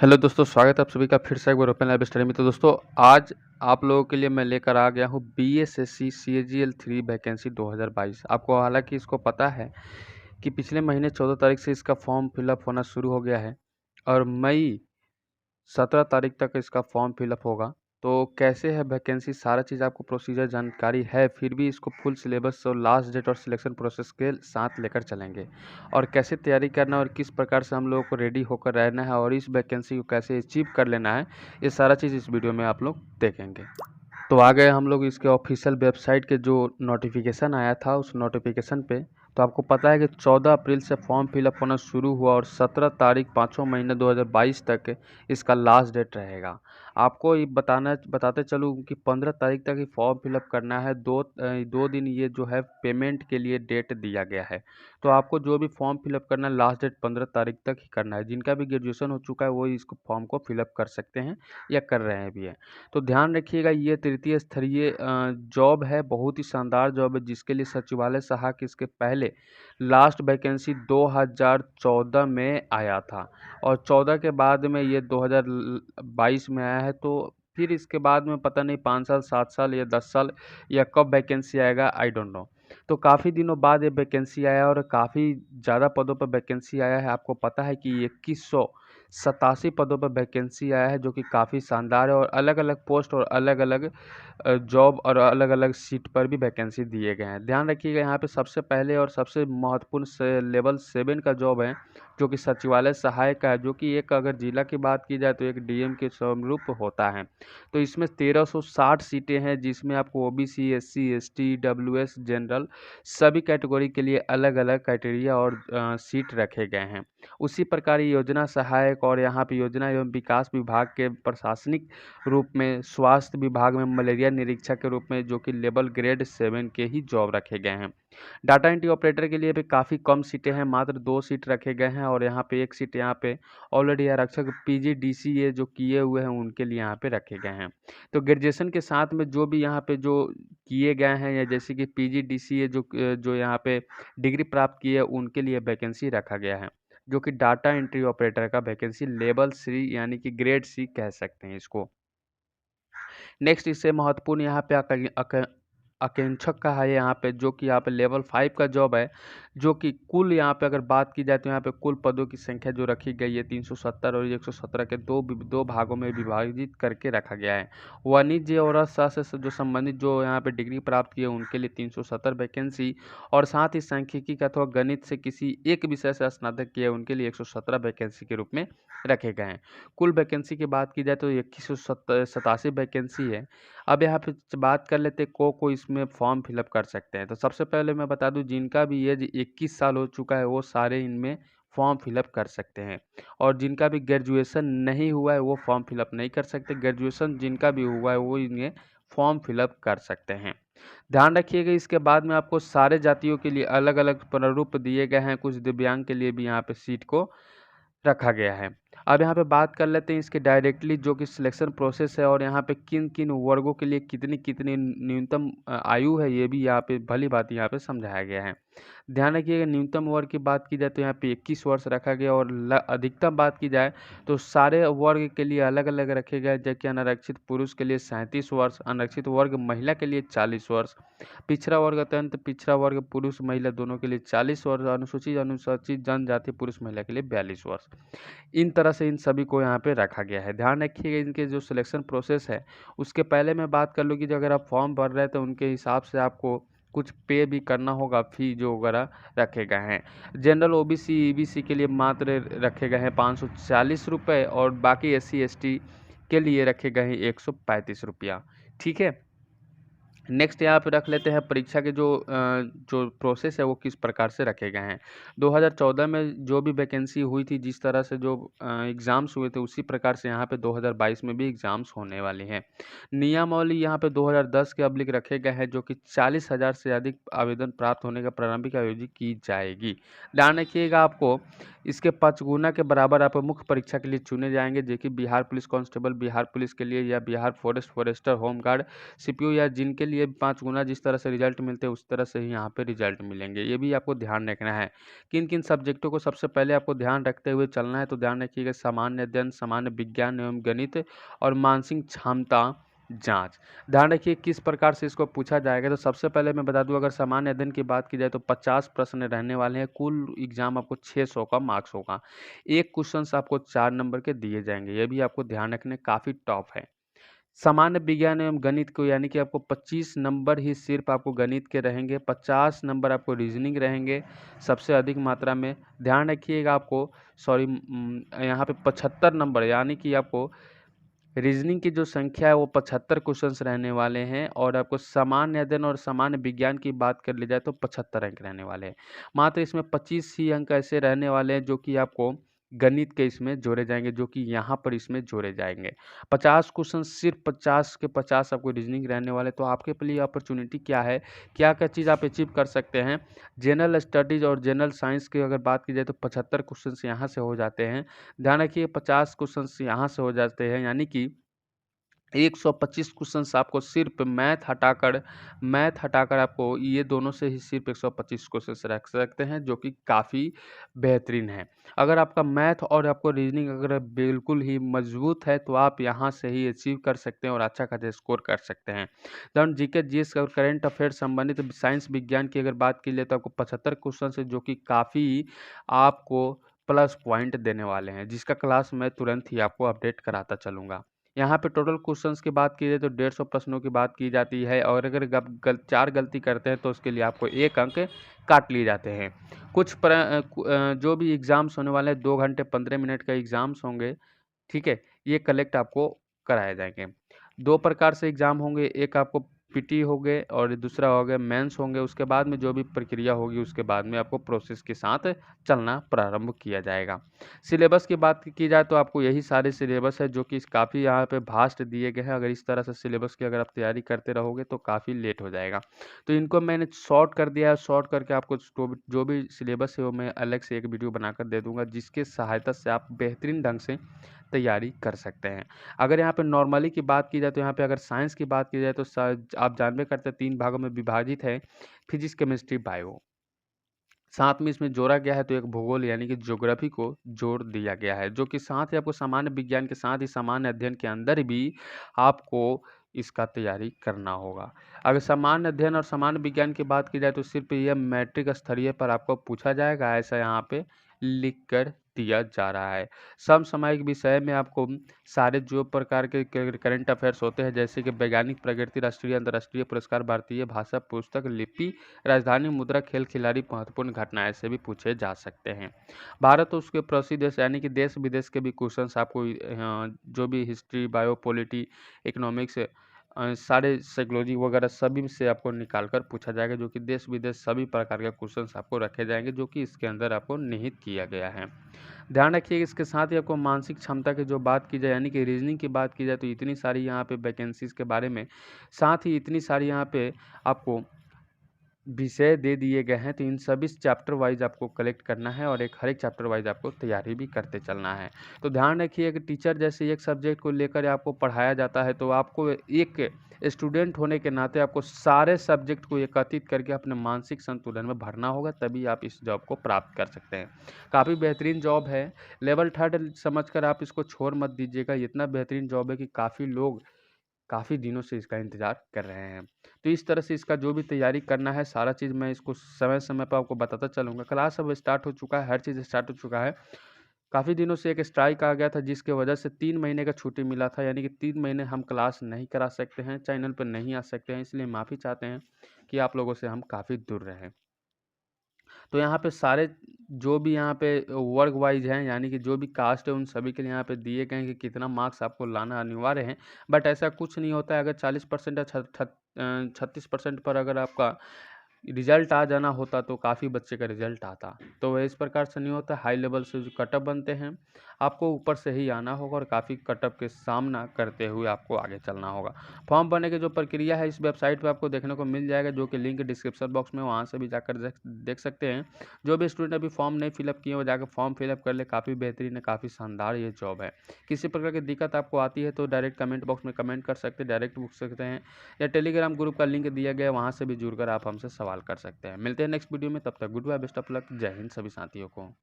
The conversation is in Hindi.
हेलो दोस्तों, स्वागत है आप सभी का फिर से एक बार ओपन लाइव स्टडी में। तो दोस्तों, आज आप लोगों के लिए मैं लेकर आ गया हूँ बीएसएससी सीजीएल 3 वैकेंसी 2022। आपको हालांकि इसको पता है कि पिछले महीने 14 तारीख से इसका फॉर्म फिलअप होना शुरू हो गया है और मई 17 तारीख तक इसका फॉर्म फिलअप होगा। तो कैसे है वैकेंसी, सारा चीज़ आपको प्रोसीजर जानकारी है, फिर भी इसको फुल सिलेबस और लास्ट डेट और सिलेक्शन प्रोसेस के साथ लेकर चलेंगे और कैसे तैयारी करना और किस प्रकार से हम लोगों को रेडी होकर रहना है और इस वैकेंसी को कैसे अचीव कर लेना है, ये सारा चीज़ इस वीडियो में आप लोग देखेंगे। तो आ गए हम लोग इसके ऑफिशियल वेबसाइट के जो नोटिफिकेशन आया था उस नोटिफिकेशन पे। तो आपको पता है कि 14 अप्रैल से फॉर्म फिलअप होना शुरू हुआ और 17 तारीख 5वां महीना 2022 तक इसका लास्ट डेट रहेगा। आपको ये बताते चलूँ कि 15 तारीख तक ही फॉर्म फिलअप करना है। दो दिन ये जो है पेमेंट के लिए डेट दिया गया है। तो आपको जो भी फॉर्म फिलअप करना है लास्ट डेट 15 तारीख तक ही करना है। जिनका भी ग्रेजुएशन हो चुका है वो इसको फॉर्म को फिलअप कर सकते हैं या कर रहे हैं भी हैं। तो ध्यान रखिएगा, ये तृतीय स्तरीय जॉब है, बहुत ही शानदार जॉब है जिसके लिए सचिवालय सहायक इसके पहले लास्ट वैकेंसी 2014 में आया था और 14 के बाद में ये 2022 में आया है। तो फिर इसके बाद में पता नहीं 5 साल 7 साल या 10 साल या कब वैकेंसी आएगा, आई डोंट नो। तो काफ़ी दिनों बाद ये वैकेंसी आया और काफ़ी ज़्यादा पदों पर वैकेंसी आया है। आपको पता है कि 2187 पदों पर वैकेंसी आया है, जो कि काफ़ी शानदार है और अलग-अलग पोस्ट और अलग-अलग जॉब और अलग-अलग सीट पर भी वैकेंसी दिए गए हैं। ध्यान रखिएगा, यहाँ पे सबसे पहले और सबसे महत्वपूर्ण से लेवल 7 का जॉब है, जो कि सचिवालय सहायक का है, जो कि एक अगर जिला की बात की जाए तो एक डीएम के समरूप होता है। तो इसमें 1360 सीटें हैं, जिसमें आपको OBC, SC, ST, WS, general सभी कैटेगरी के लिए अलग-अलग क्राइटेरिया और सीट रखे गए हैं। उसी प्रकार योजना सहायक और यहाँ पे योजना एवं विकास विभाग के प्रशासनिक रूप में स्वास्थ्य विभाग में मलेरिया निरीक्षक के रूप में, जो कि लेवल ग्रेड 7 के ही जॉब रखे गए हैं। डाटा एंट्री ऑपरेटर के लिए भी काफ़ी कम सीटें हैं, मात्र 2 सीट रखे गए हैं और यहाँ पे 1 सीट यहाँ पे ऑलरेडी आरक्षक पीजीडीसीए जो किए हुए हैं उनके लिए यहाँ पे रखे गए हैं। तो ग्रेजुएशन के साथ में जो भी यहाँ पे जो किए गए हैं या जैसे कि पीजीडीसीए जो यहाँ पे डिग्री प्राप्त किए उनके लिए वैकेंसी रखा गया है, जो कि डाटा एंट्री ऑपरेटर का वैकेंसी लेवल 3 यानी कि ग्रेड सी कह सकते हैं इसको। नेक्स्ट इससे महत्वपूर्ण यहाँ पे आकांक्षक का है, यहाँ पे जो कि यहाँ पे लेवल 5 का जॉब है, जो कि कुल यहाँ पे अगर बात की जाए तो यहाँ पे कुल पदों की संख्या जो रखी गई है 370 और 117 के दो भागों में विभाजित करके रखा गया है। वाणिज्य और अर्थशास्त्र से जो संबंधित जो यहाँ पे डिग्री प्राप्त किए उनके लिए 370 वैकेंसी और साथ ही सांख्यिकी अथवा गणित से किसी एक विषय से स्नातक किए उनके लिए 117 वैकेंसी के रूप में रखे गए हैं। कुल वैकेंसी की बात की जाए तो 2187 वैकेंसी है। अब यहाँ पे बात कर लेते हैं को इसमें फॉर्म फिलअप कर सकते हैं। तो सबसे पहले मैं बता दूं, जिनका भी एज 21 साल हो चुका है वो सारे इनमें फॉर्म फिलअप कर सकते हैं और जिनका भी ग्रेजुएशन नहीं हुआ है वो फॉर्म फिलअप नहीं कर सकते। ग्रेजुएशन जिनका भी हुआ है वो इन्हें फॉर्म फिलअप कर सकते हैं। ध्यान रखिएगा, इसके बाद में आपको सारे जातियों के लिए अलग अलग प्रारूप दिए गए हैं, कुछ दिव्यांग के लिए भी यहाँ पे सीट को रखा गया है। अब यहाँ पे बात कर लेते हैं इसके डायरेक्टली जो कि सिलेक्शन प्रोसेस है और यहाँ पे किन किन वर्गों के लिए कितनी कितनी न्यूनतम आयु है, ये भी यहाँ पे भली बात यहाँ पे समझाया गया है। ध्यान रखिएगा, न्यूनतम वर्ग की बात की जाए तो यहाँ पे 21 वर्ष रखा गया और अधिकतम बात की जाए तो सारे वर्ग के लिए अलग अलग रखे गए, जबकि अनारक्षित पुरुष के लिए 37 वर्ष, अनारक्षित वर्ग महिला के लिए 40 वर्ष, पिछड़ा वर्ग अत्यंत पिछड़ा वर्ग पुरुष महिला दोनों के लिए 40 वर्ष, अनुसूचित अनुसूचित जनजाति पुरुष महिला के लिए 42 वर्ष। इन तरह से इन सभी को यहाँ पे रखा गया है। ध्यान रखिएगा, इनके जो सिलेक्शन प्रोसेस है उसके पहले मैं बात कर लूँ कि जो अगर आप फॉर्म भर रहे हैं तो उनके हिसाब से आपको कुछ पे भी करना होगा, फी जो वगैरह रखे गए हैं। जनरल ओबीसी ईबीसी के लिए मात्र रखे गए हैं 540 रुपये और बाकी एससी एसटी के लिए रखे गए हैं 135 रुपया। ठीक है, नेक्स्ट यहाँ पे रख लेते हैं परीक्षा के जो प्रोसेस है वो किस प्रकार से रखे गए हैं। 2014 में जो भी वैकेंसी हुई थी, जिस तरह से जो एग्ज़ाम्स हुए थे उसी प्रकार से यहाँ पे 2022 में भी एग्ज़ाम्स होने वाले हैं। नियमावली यहाँ पे 2010 के अब्लिक रखे गए हैं, जो कि 40,000 से अधिक आवेदन प्राप्त होने का प्रारंभिक आयोजित की जाएगी। ध्यान रखिएगा, आपको इसके 5 गुना के बराबर आप मुख्य परीक्षा के लिए चुने जाएंगे, जो कि Bihar police constable, Bihar police के लिए, या बिहार फॉरेस्टर, होमगार्ड, सीपीओ, या जिनके लिए 5 गुना जिस तरह से रिजल्ट मिलते हैं उस तरह से ही यहाँ पे रिजल्ट मिलेंगे। ये भी आपको ध्यान रखना है। किन किन सब्जेक्टों को सबसे पहले आपको ध्यान रखते हुए चलना है, तो ध्यान रखिएगा सामान्य अध्ययन, सामान्य विज्ञान एवं गणित और मानसिक क्षमता जांच। ध्यान रखिए किस प्रकार से इसको पूछा जाएगा। तो सबसे पहले मैं बता दूं, अगर सामान्य अध्ययन की बात की जाए तो 50 प्रश्न रहने वाले हैं। कुल एग्जाम आपको 600 का मार्क्स होगा। एक क्वेश्चन आपको 4 नंबर के दिए जाएंगे, ये भी आपको ध्यान रखने, काफ़ी टॉप है। सामान्य विज्ञान एवं गणित को यानी कि आपको 25 नंबर ही सिर्फ आपको गणित के रहेंगे, 50 नंबर आपको रीजनिंग रहेंगे सबसे अधिक मात्रा में। ध्यान रखिएगा आपको, सॉरी, यहाँ पे 75 नंबर यानी कि आपको रीजनिंग की जो संख्या है वो 75 क्वेश्चंस रहने वाले हैं। और आपको सामान्य अध्ययन और सामान्य विज्ञान की बात कर ली जाए तो 75 अंक रहने वाले हैं। मात्र इसमें 25 ही अंक ऐसे रहने वाले हैं जो कि आपको गणित के इसमें जोड़े जाएंगे, जो कि यहाँ पर इसमें जोड़े जाएंगे। 50 क्वेश्चन, सिर्फ 50 के 50 आपको रीजनिंग रहने वाले। तो आपके लिए अपॉर्चुनिटी क्या है, क्या क्या चीज़ आप अचीव कर सकते हैं। जनरल स्टडीज और जनरल साइंस की अगर बात की जाए तो 75 क्वेश्चन यहाँ से हो जाते हैं। ध्यान रखिए 50 क्वेश्चन यहाँ से हो जाते हैं, यानी कि 125 क्वेश्चन आपको सिर्फ मैथ हटाकर आपको ये दोनों से ही सिर्फ 125 क्वेश्चन रख सकते हैं, जो कि काफ़ी बेहतरीन है। अगर आपका मैथ और आपको रीजनिंग अगर बिल्कुल ही मजबूत है तो आप यहाँ से ही अचीव कर सकते हैं और अच्छा खासा स्कोर कर सकते हैं। देन जीके, जीएस और करंट अफेयर संबंधित साइंस विज्ञान की अगर बात की जाए तो आपको 75 क्वेश्चन है, जो कि काफ़ी आपको प्लस पॉइंट देने वाले हैं, जिसका क्लास मैं तुरंत ही आपको अपडेट कराता चलूँगा। यहाँ पे टोटल क्वेश्चंस की बात की जाए तो 150 प्रश्नों की बात की जाती है, और अगर 4 गलती करते हैं तो उसके लिए आपको 1 अंक काट लिए जाते हैं। जो भी एग्ज़ाम्स होने वाले हैं 2 घंटे 15 मिनट का एग्ज़ाम्स होंगे, ठीक है, ये कलेक्ट आपको कराए जाएंगे। 2 प्रकार से एग्ज़ाम होंगे, एक आपको पीटी होंगे और दूसरा हो गया मेंस होंगे। उसके बाद में जो भी प्रक्रिया होगी उसके बाद में आपको प्रोसेस के साथ चलना प्रारंभ किया जाएगा। सिलेबस की बात की जाए तो आपको यही सारे सिलेबस है, जो कि काफ़ी यहाँ पे भास्ट दिए गए हैं। अगर इस तरह से सिलेबस की अगर आप तैयारी करते रहोगे तो काफ़ी लेट हो जाएगा। तो इनको मैंने शॉर्ट कर दिया है, शॉर्ट करके आपको जो भी सिलेबस है वो मैं अलग से एक वीडियो बनाकर दे दूंगा, जिसके सहायता से आप बेहतरीन ढंग से तैयारी कर सकते हैं। अगर यहाँ पे नॉर्मली की बात की जाए तो यहाँ पे अगर साइंस की बात की जाए तो आप जानबे करते हैं 3 भागों में विभाजित है, फिजिक्स, केमिस्ट्री, बायो। साथ में इसमें जोड़ा गया है तो एक भूगोल यानी कि ज्योग्राफी को जोड़ दिया गया है, जो कि साथ ही आपको सामान्य विज्ञान के साथ ही सामान्य अध्ययन के अंदर भी आपको इसका तैयारी करना होगा। अगर सामान्य अध्ययन और सामान्य विज्ञान की बात की जाए तो सिर्फ यह मैट्रिक स्तरीय पर आपको पूछा जाएगा, ऐसा यहाँ पे लिख कर दिया जा रहा है। समसामयिक विषय में आपको सारे जो प्रकार के करंट अफेयर्स होते हैं, जैसे कि वैज्ञानिक प्रगति, राष्ट्रीय अंतर्राष्ट्रीय पुरस्कार, भारतीय भाषा, पुस्तक, लिपि, राजधानी, मुद्रा, खेल खिलाड़ी, महत्वपूर्ण घटनाएं से भी पूछे जा सकते हैं। भारत और उसके पड़ोसी देश यानी कि देश विदेश के भी क्वेश्चंस आपको जो भी हिस्ट्री, बायो, पॉलिटी, इकोनॉमिक्स, सारे साइकोलॉजी वगैरह सभी से आपको निकाल कर पूछा जाएगा, जो कि देश विदेश सभी प्रकार के क्वेश्चंस आपको रखे जाएंगे, जो कि इसके अंदर आपको निहित किया गया है। ध्यान रखिए इसके साथ ही आपको मानसिक क्षमता की जो बात की जाए यानी कि रीजनिंग की बात की जाए तो इतनी सारी यहाँ पे वैकेंसीज के बारे में, साथ ही इतनी सारी यहाँ पे आपको विषय दे दिए गए हैं, तो इन सभी चैप्टर वाइज आपको कलेक्ट करना है और हर एक चैप्टर वाइज आपको तैयारी भी करते चलना है। तो ध्यान रखिए कि टीचर जैसे एक सब्जेक्ट को लेकर आपको पढ़ाया जाता है, तो आपको एक स्टूडेंट होने के नाते आपको सारे सब्जेक्ट को एकत्रित करके अपने मानसिक संतुलन में भरना होगा, तभी आप इस जॉब को प्राप्त कर सकते हैं। काफ़ी बेहतरीन जॉब है, लेवल 3 समझकर आप इसको छोड़ मत दीजिएगा। इतना बेहतरीन जॉब है कि काफ़ी लोग काफ़ी दिनों से इसका इंतज़ार कर रहे हैं। तो इस तरह से इसका जो भी तैयारी करना है सारा चीज़ मैं इसको समय-समय पर आपको बताता चलूँगा। क्लास अब स्टार्ट हो चुका है, हर चीज़ स्टार्ट हो चुका है। काफ़ी दिनों से एक स्ट्राइक आ गया था, जिसकी वजह से 3 महीने का छुट्टी मिला था, यानी कि 3 महीने हम क्लास नहीं करा सकते हैं, चैनल पर नहीं आ सकते हैं, इसलिए माफ़ी चाहते हैं कि आप लोगों से हम काफ़ी दूर रहें। तो यहाँ पे सारे जो भी यहाँ पे वर्ग वाइज हैं, यानी कि जो भी कास्ट है उन सभी के लिए यहाँ पे दिए गए हैं कि कितना मार्क्स आपको लाना अनिवार्य है। बट ऐसा कुछ नहीं होता है, अगर 40% या 36% पर अगर आपका रिजल्ट आ जाना होता तो काफ़ी बच्चे का रिजल्ट आता। तो वह इस प्रकार से नहीं होता, हाई लेवल से जो कट ऑफ बनते हैं, आपको ऊपर से ही आना होगा और काफ़ी कट ऑफ के सामना करते हुए आपको आगे चलना होगा। फॉर्म भरने की जो प्रक्रिया है इस वेबसाइट पे आपको देखने को मिल जाएगा, जो कि लिंक डिस्क्रिप्शन बॉक्स में, वहाँ से भी जाकर देख सकते हैं। जो भी स्टूडेंट अभी फॉर्म नहीं फिलअप किए वो जाकर फॉर्म फिलअप कर ले, काफ़ी बेहतरीन है, काफ़ी शानदार ये जॉब है। किसी प्रकार की दिक्कत आपको आती है तो डायरेक्ट कमेंट बॉक्स में कमेंट कर सकते हैं, डायरेक्ट पूछ सकते हैं, या टेलीग्राम ग्रुप का लिंक दिया गया है, वहाँ से भी जुड़कर आप हमसे सवाल कर सकते हैं। मिलते हैं नेक्स्ट वीडियो में, तब तक goodbye, best of luck, जय हिंद सभी साथियों को।